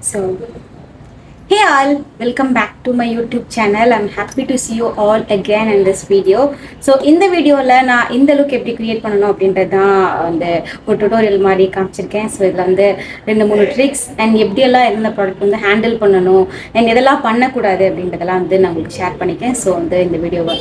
So, hey all, welcome back to my YouTube channel. I'm happy to see you all again in this video. So, இந்த வீடியோவில் நான் இந்த look எப்படி create பண்ணணும் அப்படின்றது தான் அந்த ஒரு டுட்டோரியல் மாதிரி காமிச்சிருக்கேன். ஸோ இதில் வந்து 2-3 ட்ரிக்ஸ் அண்ட் எப்படியெல்லாம் இந்த ப்ராடக்ட் வந்து ஹேண்டில் பண்ணணும் அண்ட் எதெல்லாம் பண்ணக்கூடாது அப்படின்றதெல்லாம் வந்து நான் உங்களுக்கு ஷேர் பண்ணிக்கேன். ஸோ வந்து இந்த வீடியோவை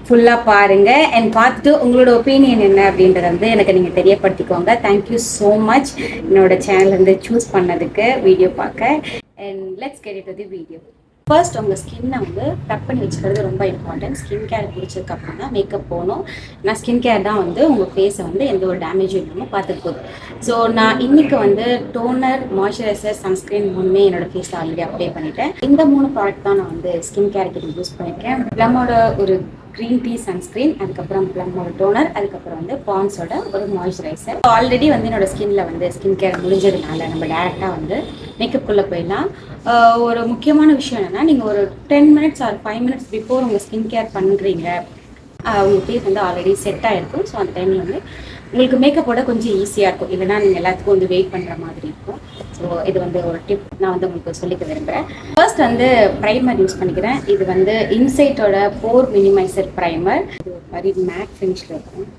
ஃபுல்லாக பாருங்கள் அண்ட் பார்த்துட்டு உங்களோட ஒப்பீனியன் என்ன அப்படின்றத வந்து எனக்கு நீங்கள் தெரியப்படுத்திக்கோங்க. தேங்க்யூ ஸோ மச் என்னோட சேனல் வந்து சூஸ் பண்ணதுக்கு வீடியோ பார்க்க. And let's get into the video. First உங்கள் ஸ்கின்னை வந்து டப் பண்ணி வச்சுக்கிறது ரொம்ப இம்பார்ட்டன்ட். ஸ்கின் கேர் பிடிச்சதுக்கு அப்புறம் தான் மேக்கப் போகணும். நான் ஸ்கின் கேர் தான் வந்து உங்கள் ஃபேஸை வந்து எந்த ஒரு டேமேஜும் இல்லாமல் பார்த்துட்டு போகுது. ஸோ நான் இன்றைக்கி வந்து டோனர், மாய்ஸ்சரைசர், சன்ஸ்க்ரீன் 3 என்னோட ஃபேஸில் ஆல்ரெடி அப்ளை பண்ணிட்டேன். இந்த 3 ப்ராடக்ட் தான் நான் வந்து ஸ்கின் கேருக்கு யூஸ் பண்ணியிருக்கேன். ப்ளம்மோட ஒரு க்ரீன் டீ சன்ஸ்க்ரீன், அதுக்கப்புறம் ப்ளம்மோட டோனர், அதுக்கப்புறம் வந்து பாண்ட்ஸோட ஒரு மாய்ஸ்சரைசர். ஆல்ரெடி வந்து என்னோட ஸ்கின்ல வந்து ஸ்கின் கேர் முடிஞ்சதுனால நம்ம டேரெக்டாக வந்து மேக்கப்புக்குள்ளே போயிடலாம். ஒரு முக்கியமான விஷயம் என்னென்னா, நீங்கள் ஒரு 10 மினிட்ஸ் ஆர் 5 மினிட்ஸ் பிஃபோர் உங்கள் ஸ்கின் கேர் பண்ணுறீங்க, உங்கள் ஃபேஸ் வந்து ஆல்ரெடி செட் ஆகிருக்கும். ஸோ அந்த டைமில் வந்து உங்களுக்கு மேக்கப்போட கொஞ்சம் ஈஸியாக இருக்கும். இல்லைனா நீங்கள் எல்லாத்துக்கும் வந்து வெயிட் பண்ணுற மாதிரி இருக்கும். ஸோ இது வந்து ஒரு டிப் நான் வந்து உங்களுக்கு சொல்லிக்க விரும்புகிறேன். ஃபர்ஸ்ட் வந்து ப்ரைமர் யூஸ் பண்ணிக்கிறேன். இது வந்து இன்சைட்டோட போர் மினிமைசர் ப்ரைமர். இது ஒரு மாதிரி மேட் ஃபினிஷில் இருக்கும்.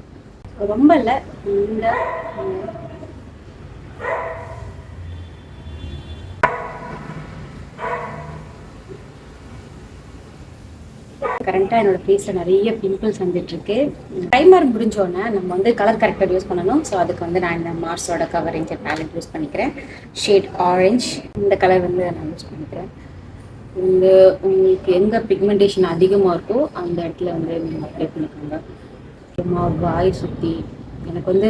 ரொம்ப இல்லை, இந்த கரண்ட்டாக என்னோட ஃபேஸில் நிறைய பிம்பிள்ஸ் வந்துட்டுருக்கு. ப்ரைமர் முடிஞ்சோடனே நம்ம வந்து கலர் கரெக்டர் யூஸ் பண்ணணும். ஸோ அதுக்கு வந்து நான் இந்த மார்ஸோட கவரேஜ் பேலட் யூஸ் பண்ணிக்கிறேன். ஷேட் ஆரஞ்ச், இந்த கலர் வந்து நான் யூஸ் பண்ணிக்கிறேன். இந்த உங்களுக்கு எங்கே பிக்மெண்டேஷன் அதிகமாக இருக்கோ அந்த இடத்துல வந்து நீங்கள் அப்ளை பண்ணிக்கோங்க. சும்மா வாய் சுற்றி எனக்கு வந்து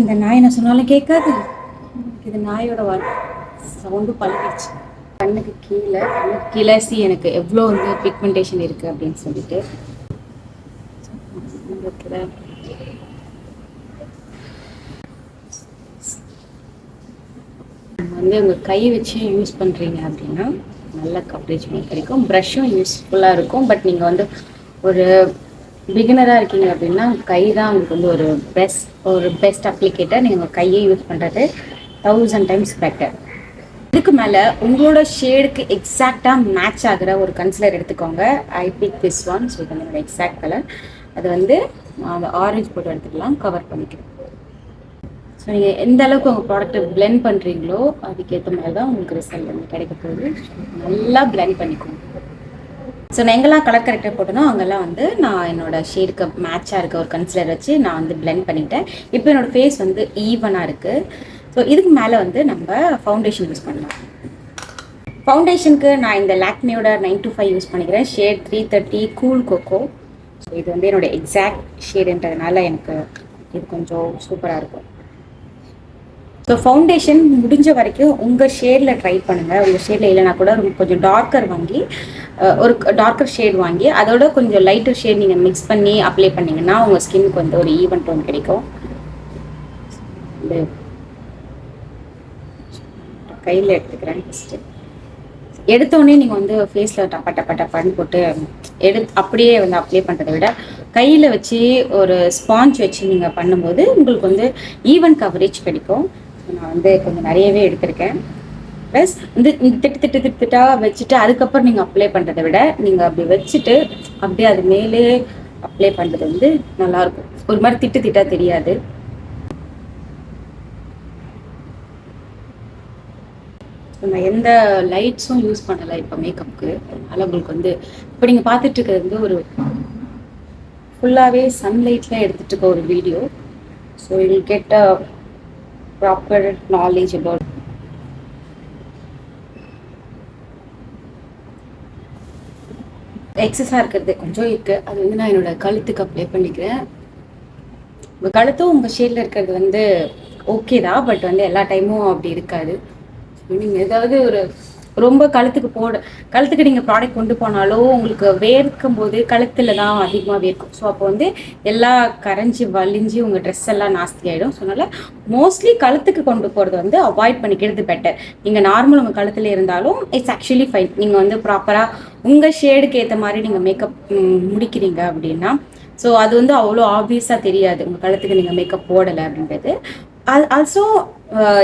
இந்த நாய் என்ன சொன்னாலும் கேட்காது. இது நாயோட சவுண்டு பழகிடுச்சு. கண்ணுக்கு கீழே எனக்கு எவ்வளோ வந்து பிக்மெண்டேஷன் இருக்குது அப்படின்னு சொல்லிட்டு வந்து உங்கள் கை வச்சு யூஸ் பண்ணுறீங்க அப்படின்னா நல்ல கவரேஜ் கிடைக்கும். ப்ரஷ்ஷும் யூஸ்ஃபுல்லாக இருக்கும். பட் நீங்கள் வந்து ஒரு பிகினராக இருக்கீங்க அப்படின்னா கை தான் உங்களுக்கு வந்து ஒரு பெஸ்ட் அப்ளிகேட்டர். நீங்கள் உங்கள் கையை யூஸ் பண்ணுறது 1000 டைம்ஸ் பெட்டர். இதுக்கு மேலே உங்களோட ஷேடுக்கு எக்ஸாக்டாக மேட்ச் ஆகிற ஒரு கன்சிலர் எடுத்துக்கோங்க. ஐ பிக் திஸ் ஒன். ஸோ இது என்னோட எக்ஸாக்ட் கலர். அது வந்து அந்த ஆரஞ்சு போட்டு எடுத்துக்கலாம், கவர் பண்ணிக்கிறேன். ஸோ நீங்கள் எந்த அளவுக்கு உங்கள் ப்ராடக்ட்டை பிளெண்ட் பண்ணுறீங்களோ அதுக்கேற்ற மாதிரி தான் உங்களுக்கு ரிசல்ட் வந்து கிடைக்க போகுது. நல்லா பிளெண்ட் பண்ணிக்கோங்க. ஸோ நான் எங்கெல்லாம் கலர் கரெக்டாக போட்டனோ அங்கெல்லாம் வந்து நான் என்னோட ஷேடுக்கு மேட்சாக இருக்க ஒரு கன்சிலர் வச்சு நான் வந்து பிளெண்ட் பண்ணிட்டேன். இப்போ என்னோடய ஃபேஸ் வந்து ஈவனாக இருக்குது. ஸோ இதுக்கு மேலே வந்து நம்ம ஃபவுண்டேஷன் யூஸ் பண்ணலாம். ஃபவுண்டேஷனுக்கு நான் இந்த லாக்மியோட 925 யூஸ் பண்ணிக்கிறேன். Shade 330 cool cocoa. ஸோ இது வந்து என்னோடய எக்ஸாக்ட் ஷேடுன்றதுனால எனக்கு இது கொஞ்சம் சூப்பராக இருக்கும். ஸோ ஃபவுண்டேஷன் முடிஞ்ச வரைக்கும் உங்கள் ஷேடில் ட்ரை பண்ணுங்கள். உங்கள் ஷேடில் இல்லைனா கூட கொஞ்சம் டார்க்கர் வாங்கி ஒரு டார்க்கர் ஷேட் வாங்கி அதோட கொஞ்சம் லைட்டர் ஷேட் நீங்கள் மிக்ஸ் பண்ணி அப்ளை பண்ணிங்கன்னா உங்கள் ஸ்கின்னுக்கு வந்து ஒரு ஈவன் டோன் கிடைக்கும். கையில் எடுத்துக்கிறேன். ஃபஸ்ட்டு எடுத்தோடனே நீங்கள் வந்து ஃபேஸில் டப்பான்னு போட்டு அப்படியே வந்து அப்ளை பண்ணுறதை விட கையில் வச்சு ஒரு ஸ்பாஞ்ச் வச்சு நீங்கள் பண்ணும்போது உங்களுக்கு வந்து ஈவன் கவரேஜ் கிடைக்கும். நான் வந்து கொஞ்சம் நிறையவே எடுத்திருக்கேன். ப்ளஸ் வந்து திட்டாக வச்சுட்டு அதுக்கப்புறம் நீங்கள் அப்ளை பண்ணுறதை விட நீங்கள் அப்படி வச்சுட்டு அப்படியே அது மேலே அப்ளை பண்ணுறது வந்து நல்லாயிருக்கும். ஒரு மாதிரி திட்டாக தெரியாது. நான் எந்த லைட்ஸும் யூஸ் பண்ணலை இப்போ மேக்கப்புக்கு. அதனால் உங்களுக்கு வந்து இப்போ நீங்கள் பார்த்துட்டு இருக்கிறது வந்து ஒரு ஃபுல்லாகவே சன்லைட்டில் எடுத்துகிட்டு இருக்க ஒரு video. So you will get a proper knowledge about. எக்ஸஸாக இருக்கிறது கொஞ்சம் இருக்குது. அது வந்து நான் என்னோடய கழுத்துக்கு அப்ளை பண்ணிக்கிறேன். உங்கள் கழுத்தும் உங்கள் ஷேடில் இருக்கிறது வந்து ஓகே தான். பட் வந்து எல்லா டைமும் அப்படி இருக்காது. நீங்கள் ஏதாவது ஒரு ரொம்ப கழுத்துக்கு நீங்கள் ப்ராடக்ட் கொண்டு போனாலும் உங்களுக்கு வேர்க்கும் போது கழுத்தில் தான் அதிகமாக வேர்க்கும். ஸோ அப்போ வந்து எல்லா கரைஞ்சி வலிஞ்சு உங்கள் ட்ரெஸ் எல்லாம் நாஸ்தி ஆகிடும். ஸோ அதனால் மோஸ்ட்லி கழுத்துக்கு கொண்டு போகிறது வந்து அவாய்ட் பண்ணிக்கிறது பெட்டர். நீங்கள் நார்மல் உங்கள் கழுத்தில் இருந்தாலும் இட்ஸ் ஆக்சுவலி ஃபைன். நீங்கள் வந்து ப்ராப்பராக உங்கள் ஷேடுக்கு ஏற்ற மாதிரி நீங்கள் மேக்கப் முடிக்கிறீங்க அப்படின்னா ஸோ அது வந்து அவ்வளோ ஆப்வியஸாக தெரியாது உங்கள் கழுத்துக்கு நீங்கள் மேக்கப் போடலை அப்படின்றது. ஆல்சோ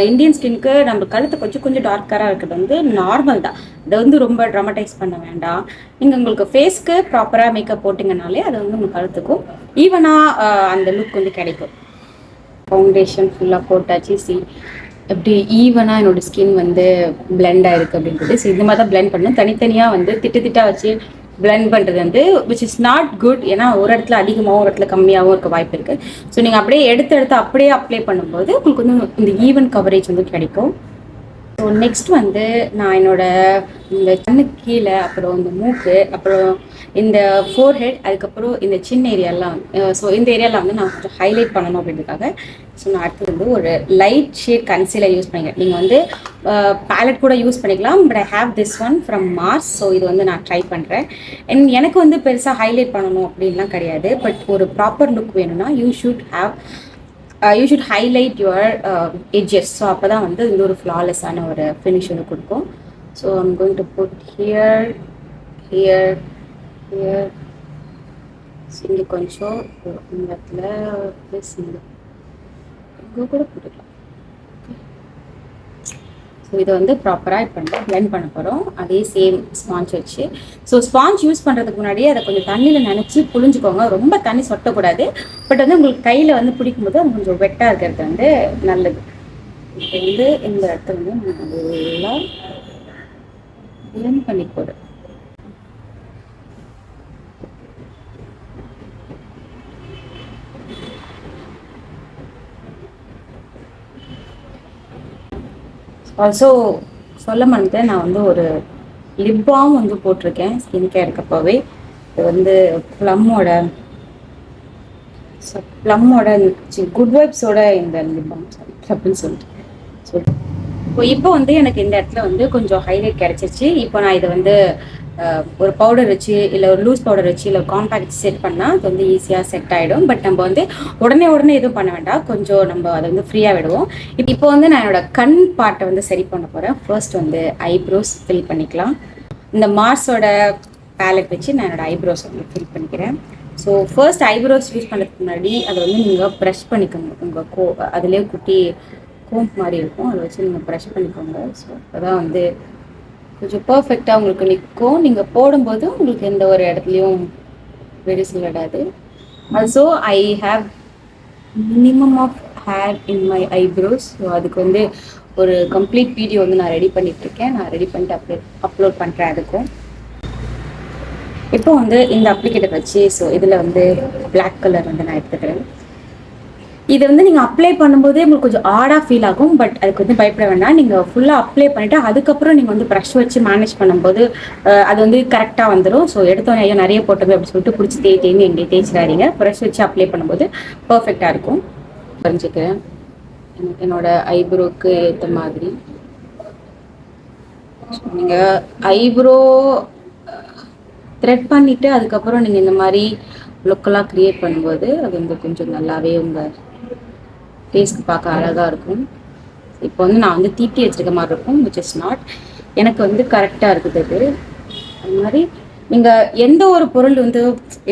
இந்தியன் ஸ்கின்க்கு நம்ம கழுத்து கொஞ்சம் கொஞ்சம் டார்க்கராக இருக்கிறது வந்து நார்மல் தான். அதை வந்து ரொம்ப ட்ராமடைஸ் பண்ண வேண்டாம். நீங்கள் உங்களுக்கு ஃபேஸ்க்கு ப்ராப்பராக மேக்கப் போட்டிங்கனாலே அது வந்து உங்கள் கழுத்துக்கும் ஈவனாக அந்த லுக் வந்து கிடைக்கும். ஃபவுண்டேஷன் ஃபுல்லாக போட்டாச்சு. எப்படி ஈவனாக என்னோடய ஸ்கின் வந்து பிளெண்ட் ஆகிருக்கு அப்படின்றது. ஸோ இந்த மாதிரி தான் பிளெண்ட் பண்ணணும். தனித்தனியாக வந்து திட்டா வச்சு பிளெண்ட் பண்ணுறது வந்து விச் இஸ் நாட் குட். ஏன்னா ஒரு இடத்துல அதிகமாகவும் ஒரு இடத்துல கம்மியாகவும் இருக்க வாய்ப்பு இருக்குது. ஸோ நீங்கள் அப்படியே எடுத்து அப்படியே அப்ளை பண்ணும்போது உங்களுக்கு வந்து இந்த ஈவன் கவரேஜ் வந்து கிடைக்கும். ஸோ நெக்ஸ்ட் வந்து நான் என்னோட இந்த கண்ணுக்கு கீழே, அப்புறம் இந்த மூக்கு, அப்புறம் இந்த ஃபோர்ஹெட், அதுக்கப்புறம் இந்த சின்ன ஏரியாலாம், ஸோ இந்த ஏரியாவில் வந்து நான் கொஞ்சம் ஹைலைட் பண்ணணும் அப்படின்றதுக்காக ஸோ நான் அடுத்து வந்து ஒரு லைட் ஷேட் கன்சீலர் யூஸ் பண்ணிக்கிறேன். நீங்கள் வந்து பேலட் கூட யூஸ் பண்ணிக்கலாம். But I have this one from Mars. So இது வந்து நான் ட்ரை பண்ணுறேன். அண்ட் எனக்கு வந்து பெருசாக ஹைலைட் பண்ணணும் அப்படின்லாம் கிடையாது. பட் ஒரு ப்ராப்பர் லுக் வேணும்னா you should highlight your edges. So அப்போ தான் வந்து இது ஒரு ஃப்ளாலெஸ்ஸான ஒரு ஃபினிஷ் வந்து கொடுக்கும். So I'm going to put here here here. இங்கே கொஞ்சம் இந்த இடத்துல ப்ளஸ் இங்கே கூட போட்டுக்கலாம். ஸோ இதை வந்து ப்ராப்பராக இப்போ வந்து பிளெண்ட் பண்ண போகிறோம். அதே சேம் ஸ்பாஞ்ச் வச்சு. ஸோ ஸ்பாஞ்ச் யூஸ் பண்ணுறதுக்கு முன்னாடியே அதை கொஞ்சம் தண்ணியில் நினச்சி புழிஞ்சுக்கோங்க. ரொம்ப தண்ணி சொட்டக்கூடாது. பட் வந்து உங்களுக்கு கையில் வந்து பிடிக்கும்போது அது கொஞ்சம் வெட்டாக இருக்கிறது வந்து நல்லது. இப்போ வந்து இந்த இடத்துல வந்து நல்லா பிளெண்ட் பண்ணி போடு. ஆல்சோ சொல்ல மறந்துட்டேன், நான் வந்து ஒரு லிப் பாம் வந்து போட்டிருக்கேன் ஸ்கின் கேருக்கு. அப்போவே இது வந்து ப்ளம்மோட குட் வைப்ஸோட இந்த லிப் பாம் அப்படின்னு சொல்லிட்டு இப்போ வந்து எனக்கு இந்த இடத்துல வந்து கொஞ்சம் ஹைலைட் கிடைச்சிருச்சு. இப்போ நான் இதை வந்து ஒரு பவுடர் வச்சு இல்லை ஒரு லூஸ் பவுடர் வச்சு இல்லை காம்பேக்ட் செட் பண்ணால் அது வந்து ஈஸியாக செட் ஆகிடும். பட் நம்ம வந்து உடனே எதுவும் பண்ண வேண்டாம். கொஞ்சம் நம்ம அதை வந்து ஃப்ரீயாக விடுவோம். இப்போ வந்து நான் என்னோட கண் பார்ட்டை வந்து சரி பண்ண போகிறேன். ஃபர்ஸ்ட் வந்து ஐப்ரோஸ் ஃபில் பண்ணிக்கலாம். இந்த மார்ஸோட பேலட் வச்சு நான் என்னோட ஐப்ரோஸ் வந்து ஃபில் பண்ணிக்கிறேன். ஸோ ஃபர்ஸ்ட் ஐப்ரோஸ் யூஸ் பண்ணுறதுக்கு முன்னாடி அதை வந்து நீங்கள் ப்ரஷ் பண்ணிக்கோங்க. உங்கள் அதுலேயே குட்டி கோம்ப் மாதிரி இருக்கும், அதை வச்சு நீங்கள் ப்ரஷ் பண்ணிக்கோங்க. ஸோ அப்போதான் வந்து கொஞ்சம் பர்ஃபெக்டாக உங்களுக்கு நிற்கும். நீங்கள் போடும்போது உங்களுக்கு எந்த ஒரு இடத்துலையும் வெடிசல் விடாது. Also I have minimum of hair in my eyebrows. So அதுக்கு வந்து ஒரு கம்ப்ளீட் வீடியோ வந்து நான் ரெடி பண்ணிகிட்ருக்கேன். நான் ரெடி பண்ணிட்டு அப்லோட் பண்ணுறேன் அதுக்கும். இப்போ வந்து இந்த அப்ளிகேட்டர் வச்சு ஸோ இதில் வந்து பிளாக் கலர் வந்து நான் எடுத்துக்கிறேன். இதை வந்து நீங்கள் அப்ளை பண்ணும்போதே உங்களுக்கு கொஞ்சம் ஆடாக ஃபீல் ஆகும். பட் அதுக்கு வந்து பயப்பட வேண்டாம். நீங்கள் ஃபுல்லாக அப்ளை பண்ணிவிட்டு அதுக்கப்புறம் நீங்கள் வந்து ப்ரஷ் வச்சு மேனேஜ் பண்ணும்போது அது வந்து கரெக்டாக வந்துடும். ஸோ எடுத்தோன்னே ஐயோ நிறைய போட்டோமே அப்படின்னு சொல்லிட்டு பிடிச்சி தேய்ன்னு எங்கே தேய்ச்சிடாதீங்க. ப்ரஷ் வச்சு அப்ளை பண்ணும்போது பர்ஃபெக்டாக இருக்கும். தெரிஞ்சுக்கிறேன் என்னோட ஐப்ரோக்கு ஏற்ற மாதிரி நீங்கள் ஐப்ரோ த்ரெட் பண்ணிவிட்டு அதுக்கப்புறம் நீங்கள் இந்த மாதிரி லுக்கெல்லாம் க்ரியேட் பண்ணும்போது அது வந்து கொஞ்சம் நல்லாவே உங்கள் ஃபேஸ்க்கு பார்க்க அழகாக இருக்கும். இப்போ வந்து நான் வந்து தீட்டி வச்சுருக்க மாதிரி இருக்கும், விச் இஸ் நாட். எனக்கு வந்து கரெக்டாக இருக்குது அது. அது மாதிரி நீங்கள் எந்த ஒரு பொருள் வந்து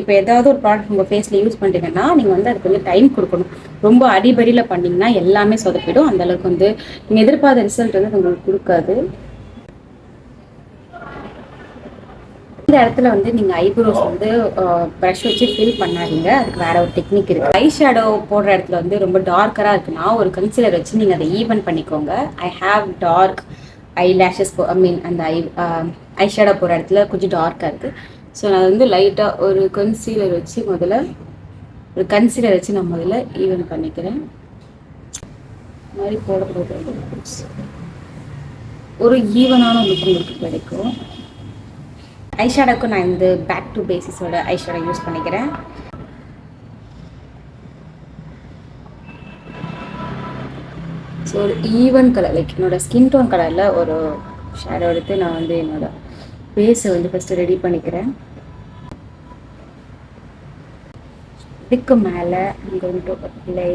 இப்போ ஏதாவது ஒரு ப்ராடக்ட் உங்கள் ஃபேஸில் யூஸ் பண்ணுறீங்கன்னா நீங்கள் வந்து அதுக்கு வந்து டைம் கொடுக்கணும். ரொம்ப அடிபடியில் பண்ணிங்கன்னா எல்லாமே சொதப்பிடும். அந்தளவுக்கு வந்து நீங்கள் எதிர்பார்த்த ரிசல்ட் வந்து உங்களுக்கு கொடுக்காது. இந்த இடத்துல வந்து நீங்கள் ஐப்ரோஸ் வந்து ப்ரஷ் வச்சு ஃபில் பண்ணாதீங்க. அதுக்கு வேறு ஒரு டெக்னிக் இருக்குது. ஐ ஷேடோ போடுற இடத்துல வந்து ரொம்ப டார்க்கராக இருக்குன்னா ஒரு கன்சீலர் வச்சு நீங்கள் அதை ஈவன் பண்ணிக்கோங்க. I have dark eyelashes அந்த ஐ ஷேடோ போடுற இடத்துல கொஞ்சம் டார்க்காக இருக்குது. ஸோ நான் வந்து லைட்டாக ஒரு கன்சீலர் வச்சு நான் முதல்ல ஈவன் பண்ணிக்கிறேன். இந்த மாதிரி போடும்போது ஒரு ஈவனான லுக் உங்களுக்கு கிடைக்கும். ஐஷேடோக்கு நான் இந்த பேக் டு பேசிஸோட ஐஷேடோ யூஸ் பண்ணிக்கிறேன். ஸோ ஒரு ஈவன் கலர் லைக் என்னோடய ஸ்கின் டோன் கலரில் ஒரு ஷேடோ எடுத்து நான் வந்து என்னோடய ஃபேஸை வந்து ஃபஸ்ட்டு ரெடி பண்ணிக்கிறேன். இதுக்கு மேலே இங்கே வந்துட்டு அப்ளை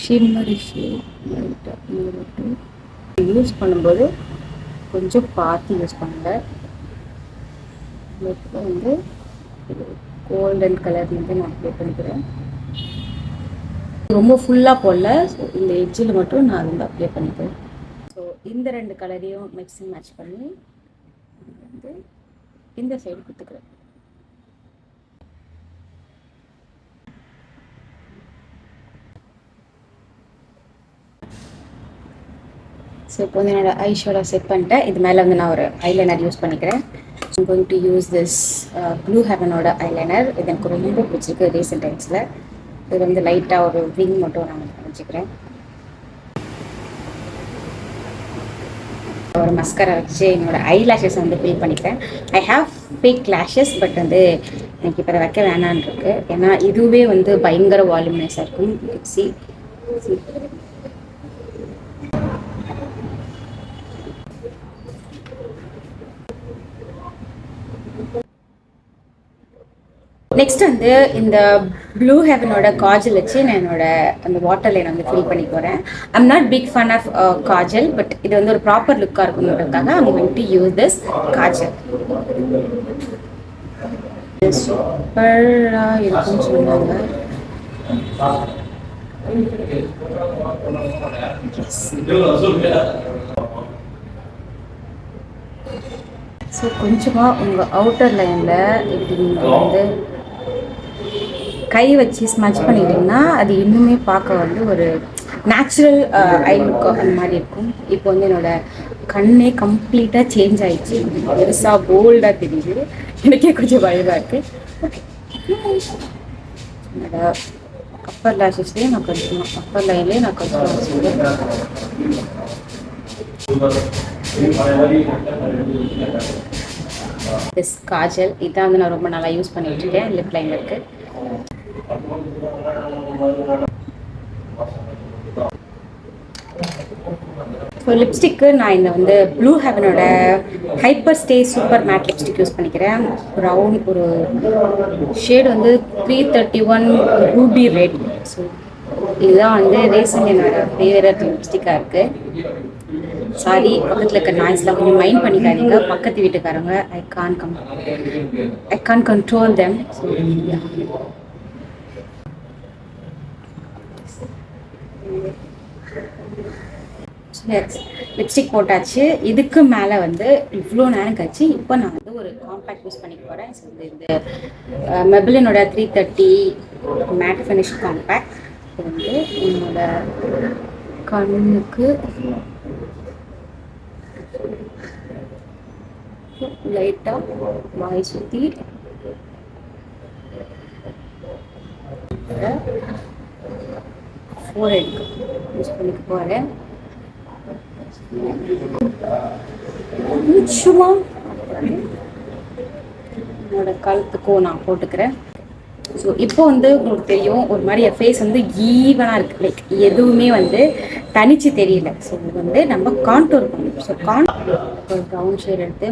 ஷிம்மரி ஷேட் யூஸ் பண்ணும்போது கொஞ்சம் பார்த்து யூஸ் பண்ணுங்கள். இப்போ வந்து கோல்டன் கலர் வந்து நான் அப்ளை பண்ணிக்கிறேன். ரொம்ப ஃபுல்லாக போடல. ஸோ இந்த எட்ஜில் மட்டும் நான் வந்து அப்ளை பண்ணிக்கிறேன். ஸோ இந்த 2 கலரையும் மிக்ஸ் அண்ட் மேட்ச் பண்ணி வந்து இந்த சைடு கொடுத்துக்கிறேன். ஸோ இப்போ வந்து என்னோட ஐ ஷேடோ செட் பண்ணிட்டேன். இது மேலே வந்து நான் ஒரு ஐலைனர் யூஸ் பண்ணிக்கிறேன். I'm going to use this Blue Heaven-ஓட ஐலைனர். இது எனக்கு ரொம்ப பிடிச்சிருக்கு ரீசெண்ட் டைம்ஸில். இது வந்து லைட்டாக ஒரு விங் மட்டும் நான் வச்சுக்கிறேன். ஒரு மஸ்கரா வச்சு என்னோட ஐ லேஷஸ் வந்து ஃபில் பண்ணிக்கிறேன். I have fake lashes, but வந்து எனக்கு இப்போ வைக்க வேணான்னு இருக்கு. ஏன்னா இதுவே வந்து பயங்கர வால்யூமைஸாக இருக்கும். சி நெக்ஸ்ட் வந்து இந்த ப்ளூ ஹெவனோட காஜல் வச்சு நான் என்னோட அந்த வாட்டர் லைன் வந்து ஃபில் பண்ணி போகிறேன். I'm not big fan of kajal, but இது வந்து ஒரு ப்ராப்பர் லுக்காக இருக்கணுன்றதுக்காக I'm going to use this kajal. சூப்பராக இருக்குன்னு சொன்னாங்க. ஸோ கொஞ்சமாக உங்கள் அவுட்டர் லைனில் இப்படி நீங்கள் வந்து கை வச்சு ஸ்மச் பண்ணிட்டீங்கன்னா அது இன்னுமே பார்க்க வந்து ஒரு நேச்சுரல் ஐ லுக் அந்த மாதிரி இருக்கும். இப்போ வந்து என்னோட கண்ணே கம்ப்ளீட்டாக சேஞ்ச் ஆகிடுச்சு. பெருசாக போல்டாக தெரியுது. எனக்கே கொஞ்சம் பயமாக இருக்குது. ஓகே, என்னோட அப்பர் லேஷஸ்லேயே நான் கொஞ்சம் அப்பர் லைன்லேயே நான் கொஞ்சம் வச்சுருக்கேன். திஸ் காஜல் இதான் வந்து நான் ரொம்ப நல்லா யூஸ் பண்ணிட்டு இருக்கேன். லிப் லைன் இருக்கு. ஸோ லிப்ஸ்டிக்கு நான் இந்த வந்து ப்ளூ ஹெவனோட hyper stay super matte lipstick use பண்ணிக்கிறேன். ப்ரௌன் ஒரு ஷேட் வந்து 331 ரூபி ரெட். ஸோ இதுதான் வந்து ரீசெண்ட் என்னோட ஃபேவரட் லிப்ஸ்டிக்காக இருக்குது. சாரி, பக்கத்தில் இருக்க நாய்ஸ்லாம் கொஞ்சம் மைண்ட் பண்ணிக்காதீங்க. பக்கத்து வீட்டுக்காரங்க I can control them. So lipstick போட்டாச்சு. இதுக்கு மேலே வந்து இவ்வளோ நேரம் கழிச்சு இப்போ நான் வந்து ஒரு காம்பேக்ட் யூஸ் பண்ணிக்க போகிறேன். ஸோ இந்த மெபிலினோட 330 மேட் ஃபினிஷ் காம்பேக்ட். இது வந்து என்னோட கண்ணுக்கு லைட்டாக வாய் சுற்றி ஃபோர்ஹெட்க்கு யூஸ் பண்ணிக்க போகிறேன். சும்மா என்னோட கழுத்துக்கும் நான் போட்டுக்கிறேன். ஸோ இப்போ வந்து உங்களுக்கு தெரியும், ஒரு மாதிரி என் ஃபேஸ் வந்து ஈவனாக இருக்குது. லைக் எதுவுமே வந்து தனிச்சு தெரியல. ஸோ இது வந்து நம்ம கான்டோர் பண்ணணும். ஸோ ஒரு ப்ரௌன் ஷேட் எடுத்து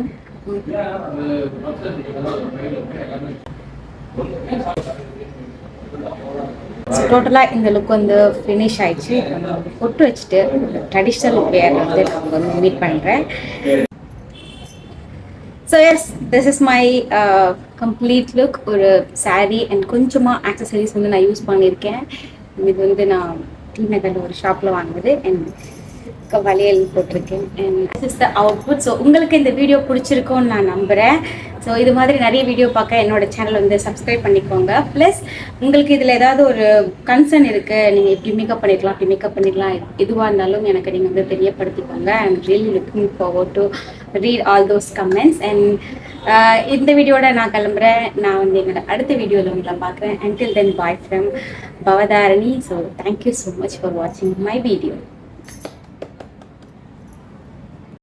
டோட்டலாக இந்த லுக் வந்து ஃபினிஷ் ஆயிடுச்சு. இப்போ நான் வந்து பொட்டு வச்சுட்டு ட்ரெடிஷ்னல் வேர் வந்து நான் வந்து மீட் பண்ணுறேன். So yes, this is my complete look. ஒரு சாரீ அண்ட் கொஞ்சமாக ஆக்சசரிஸ் வந்து நான் யூஸ் பண்ணியிருக்கேன். இது வந்து நான் டி நகரில் ஒரு ஷாப்பில் வாங்கினது. அண்ட் வளையல் போட்டிருக்கேன். And this is the output. So உங்களுக்கு இந்த வீடியோ பிடிச்சிருக்கோன்னு நான் நம்புகிறேன். ஸோ இது மாதிரி நிறைய வீடியோ பார்க்க என்னோட சேனல் வந்து சப்ஸ்கிரைப் பண்ணிக்கோங்க. ப்ளஸ் உங்களுக்கு இதில் ஏதாவது ஒரு கன்சர்ன் இருக்குது, நீங்கள் இப்படி மேக்கப் பண்ணிக்கலாம், இப்படி மேக்கப் பண்ணிக்கலாம், எதுவாக இருந்தாலும் எனக்கு நீங்கள் வந்து தெரியப்படுத்திக்கோங்க. I am really looking forward to read all those comments. And இந்த வீடியோட நான் கிளம்புறேன். நான் வந்து என்னோட அடுத்த வீடியோவில் உங்களை பார்க்குறேன். Until then bye from Bhavadharani. So thank you so much for வாட்சிங் மை வீடியோ.